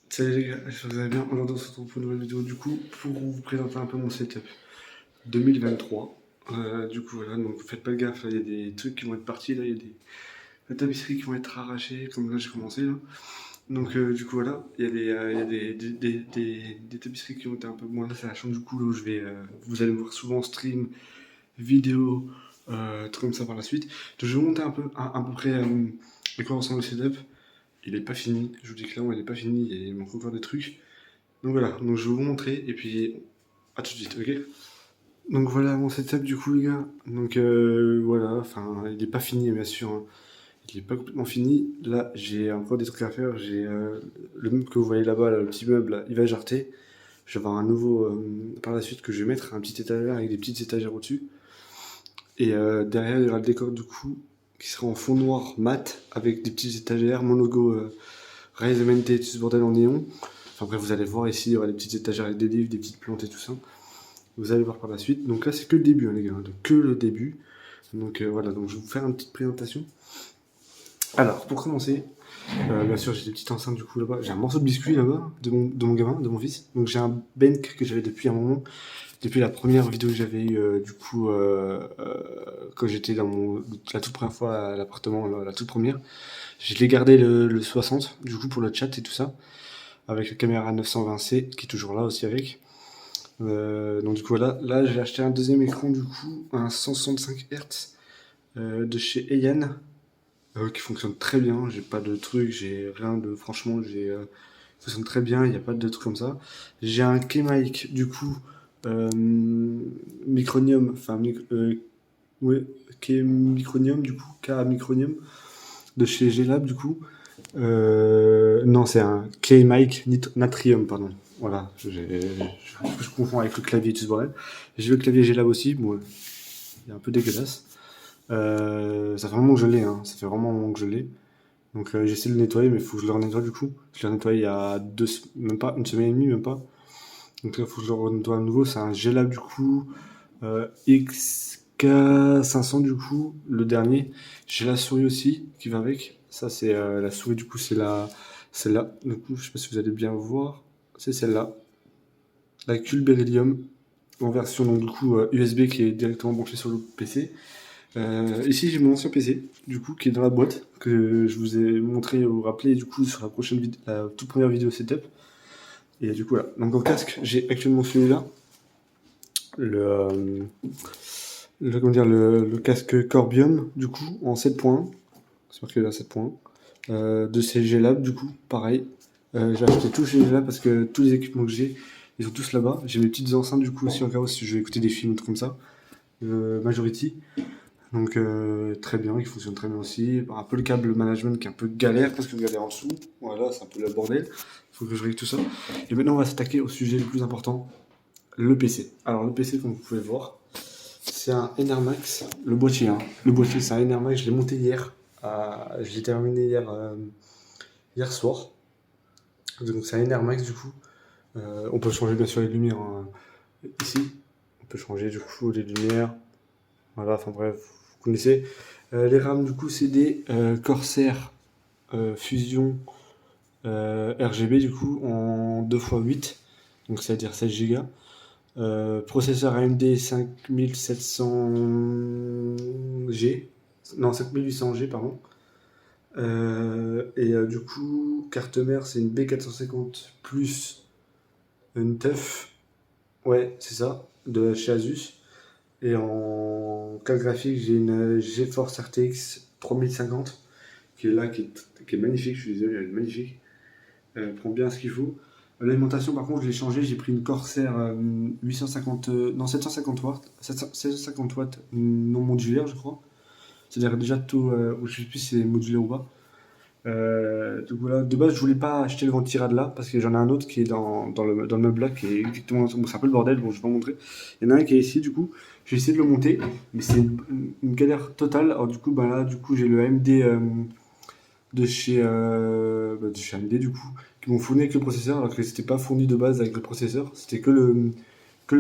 Salut les gars, j'espère que vous allez bien. Aujourd'hui, on se retrouve pour une nouvelle vidéo du coup pour vous présenter un peu mon setup 2023. Du coup, voilà, donc faites pas gaffe, là, il y a des trucs qui vont être partis, là, il y a des tapisseries qui vont être arrachées, comme là j'ai commencé là. Donc, du coup, voilà, il y a des tapisseries qui ont été un peu moins. Là, c'est la chambre du coup, là où je vais. Vous allez me voir souvent en stream, vidéo, trucs comme ça par la suite. Donc, je vais vous monter un peu, à peu près, de quoi ressemble le setup. Il est pas fini, je vous dis clairement, il est pas fini, il manque encore des trucs. Donc voilà, donc je vais vous montrer et puis à tout de suite, ok? Donc voilà mon setup du coup les gars. Donc voilà, enfin il est pas fini bien sûr, hein. Il est pas complètement fini. Là j'ai encore des trucs à faire. J'ai le meuble que vous voyez là-bas, là, le petit meuble, là, il va jarter. Je vais avoir un nouveau par la suite que je vais mettre, un petit étagère avec des petites étagères au-dessus. Et derrière il y aura le décor du coup qui sera en fond noir mat avec des petites étagères, mon logo Rise MNT, tout ce bordel en néon. Enfin bref, vous allez voir ici, il y aura des petites étagères avec des livres, des petites plantes et tout ça. Vous allez voir par la suite. Donc là, c'est que le début, hein, les gars. Donc, que le début. Donc voilà, donc je vais vous faire une petite présentation. Alors, pour commencer, bien sûr, j'ai des petites enceintes du coup là-bas. J'ai un morceau de biscuit là-bas, de mon gamin, de mon fils. Donc j'ai un Benk que j'avais depuis un moment. Depuis la première vidéo que j'avais eue, du coup, quand j'étais la toute première fois à l'appartement, la toute première. Je l'ai gardé le 60, du coup, pour le chat et tout ça. Avec la caméra 920C, qui est toujours là aussi avec. Donc du coup là j'ai acheté un deuxième écran du coup, un 165 Hz de chez Eyan, qui fonctionne très bien. J'ai pas de trucs, j'ai rien de franchement, il fonctionne très bien, il n'y a pas de trucs comme ça. J'ai un K-Mic du coup, Micronium, enfin ouais, K-Micronium du coup, K-Micronium de chez Glab du coup. Non, c'est un K-Mic Natrium, pardon. Voilà, je confonds avec le clavier tout ce bordel. J'ai le clavier Glab aussi, bon, il est un peu dégueulasse. Ça fait un moment que je l'ai, hein. Ça fait vraiment un moment que je l'ai. Donc j'essaie de le nettoyer, mais il faut que je le renettoie du coup. Je l'ai nettoyé il y a même pas, une semaine et demie, même pas. Donc là, il faut que je le renettoie à nouveau. C'est un Glab du coup, XK500 du coup, le dernier. J'ai la souris aussi qui va avec. Ça, c'est la souris du coup, c'est celle-là. Du coup, je sais pas si vous allez bien voir. C'est celle-là. La Cule Beryllium en version donc, du coup USB qui est directement branché sur le PC. Ici, j'ai mon ancien PC, du coup, qui est dans la boîte, que je vous ai montré ou rappelé, du coup, sur la toute première vidéo setup. Et du coup, voilà. Donc, en casque, j'ai actuellement celui-là. Le, euh, comment dire, le casque Corbium, du coup, en 7 points. C'est marqué là 7 points. De chez Glab, du coup, pareil. J'ai acheté tout chez Glab parce que tous les équipements que j'ai, ils sont tous là-bas. J'ai mes petites enceintes, du coup, aussi en cas où si je vais écouter des films, comme ça. Majority. Donc très bien, il fonctionne très bien aussi. Un peu le câble management qui est un peu galère parce que galère en dessous. Voilà, c'est un peu le bordel. Il faut que je règle tout ça. Et maintenant on va s'attaquer au sujet le plus important, le PC. Alors le PC comme vous pouvez le voir, c'est un Enermax, le boîtier. Hein. Le boîtier c'est un Enermax, je l'ai monté hier. Je l'ai terminé hier soir. Donc c'est un Enermax du coup. On peut changer bien sûr les lumières hein, ici. On peut changer du coup les lumières. Voilà, enfin bref, vous connaissez. Les RAM, du coup, c'est des Corsair Fusion RGB, du coup, en 2x8, donc c'est-à-dire 16 Go. Processeur AMD 5700G, non 5800G, pardon. Et du coup, carte mère, c'est une B450 plus une TUF, ouais, c'est ça, de chez Asus. Et en carte graphique, j'ai une GeForce RTX 3050 qui est là, qui est magnifique. Je suis désolé, elle est magnifique. Elle prend bien ce qu'il faut. L'alimentation, par contre, je l'ai changé. J'ai pris une Corsair 850, non 750 watts, 750 watts non modulaire, je crois. C'est-à-dire déjà tout, je sais plus si c'est modulaire ou pas. Donc voilà, de base, je voulais pas acheter le ventirad là parce que j'en ai un autre qui est dans le meuble là qui est exactement. Bon, c'est un peu le bordel, bon, je vais pas montrer. Il y en a un qui est ici, du coup, j'ai essayé de le monter, mais c'est une galère totale. Alors, du coup, bah là, du coup, j'ai le AMD de chez AMD, du coup, qui m'ont fourni avec le processeur alors que c'était pas fourni de base avec le processeur, c'était que le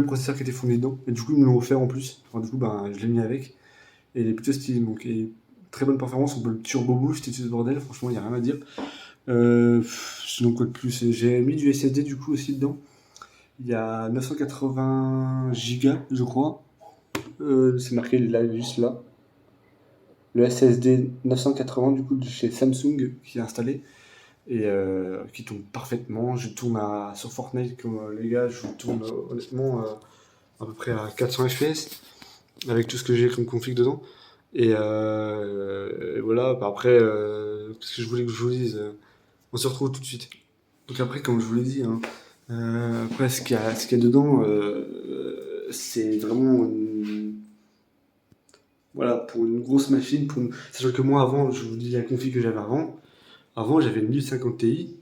processeur qui était fourni dedans. Et du coup, ils me l'ont offert en plus. Alors, du coup, bah, je l'ai mis avec. Et il est plutôt stylé, donc et très bonne performance, on peut le turbo boost et tout ce bordel, franchement il n'y a rien à dire. Sinon, quoi de plus? J'ai mis du SSD du coup aussi dedans. Il y a 980 gigas, je crois. C'est marqué là, juste là. Le SSD 980 du coup de chez Samsung qui est installé et qui tourne parfaitement. Je tourne sur Fortnite comme les gars, je tourne honnêtement à peu près à 400 FPS avec tout ce que j'ai comme config dedans. Et voilà, bah après, ce que je voulais que je vous dise, on se retrouve tout de suite. Donc après, comme je vous l'ai dit, hein, après ce qu'il y a dedans, c'est vraiment voilà, pour une grosse machine, sachant que moi avant, je vous dis la config que j'avais avant j'avais une 1050 Ti,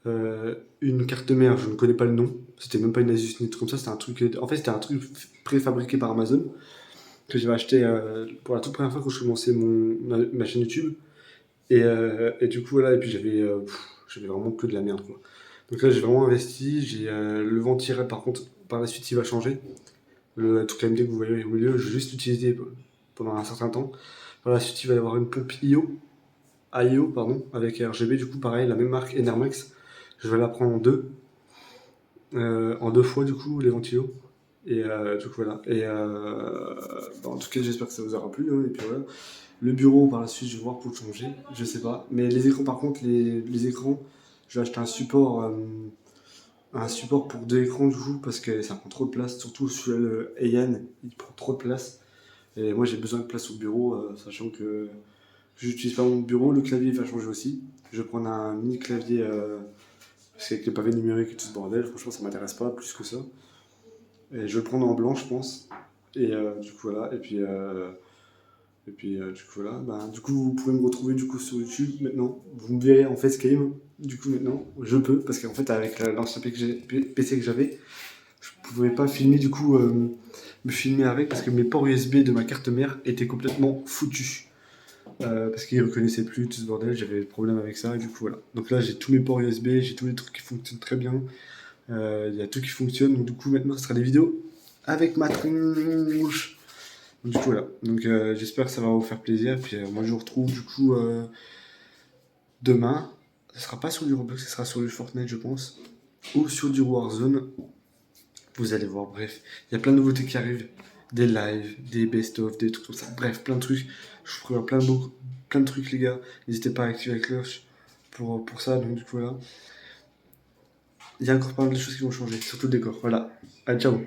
une carte mère, je ne connais pas le nom, c'était même pas une Asus ni un truc comme ça, c'était un truc, en fait c'était un truc préfabriqué par Amazon, que j'avais acheté pour la toute première fois quand je commençais ma chaîne YouTube, et du coup voilà, et puis j'avais vraiment que de la merde quoi. Donc là j'ai vraiment investi, j'ai le ventirail par contre, par la suite il va changer, le truc AMD que vous voyez au milieu, je vais juste l'utiliser pendant un certain temps. Par la suite il va y avoir une pompe IO pardon, avec RGB, du coup pareil, la même marque Enermax, je vais la prendre en deux fois du coup les ventilos. Et du coup voilà. Et bah, en tout cas j'espère que ça vous aura plu, hein, et puis voilà. Le bureau par la suite je vais voir pour le changer, je sais pas. Mais les écrans par contre, les écrans, je vais acheter un support pour deux écrans du coup parce que ça prend trop de place, surtout sur le Ayan, il prend trop de place. Et moi j'ai besoin de place au bureau, sachant que j'utilise pas mon bureau, le clavier va changer aussi. Je vais prendre un mini clavier parce qu'avec les pavés numériques et tout ce bordel, franchement ça m'intéresse pas plus que ça. Et je vais le prendre en blanc je pense. Et du coup voilà, et puis du coup voilà, bah, du coup vous pouvez me retrouver du coup sur YouTube maintenant. Vous me verrez en facecam. Du coup maintenant je peux parce qu'en fait avec l'ancien PC que j'avais, je pouvais pas filmer du coup me filmer avec parce que mes ports USB de ma carte mère étaient complètement foutus. Parce qu'il reconnaissait plus tout ce bordel, j'avais des problèmes avec ça et du coup voilà. Donc là j'ai tous mes ports USB, j'ai tous les trucs qui fonctionnent très bien. Il y a tout qui fonctionne, donc du coup maintenant ce sera des vidéos avec ma tronche. Donc, du coup voilà. Donc j'espère que ça va vous faire plaisir. Puis moi je vous retrouve du coup demain. Ce sera pas sur du Roblox, ce sera sur du Fortnite je pense. Ou sur du Warzone. Vous allez voir, bref. Il y a plein de nouveautés qui arrivent. Des lives, des best-of, des trucs comme ça. Bref, plein de trucs. Je vous ferai plein de trucs les gars. N'hésitez pas à activer la cloche pour ça. Donc du coup voilà. Il y a encore pas mal de choses qui vont changer, surtout le décor. Voilà. Allez, ciao.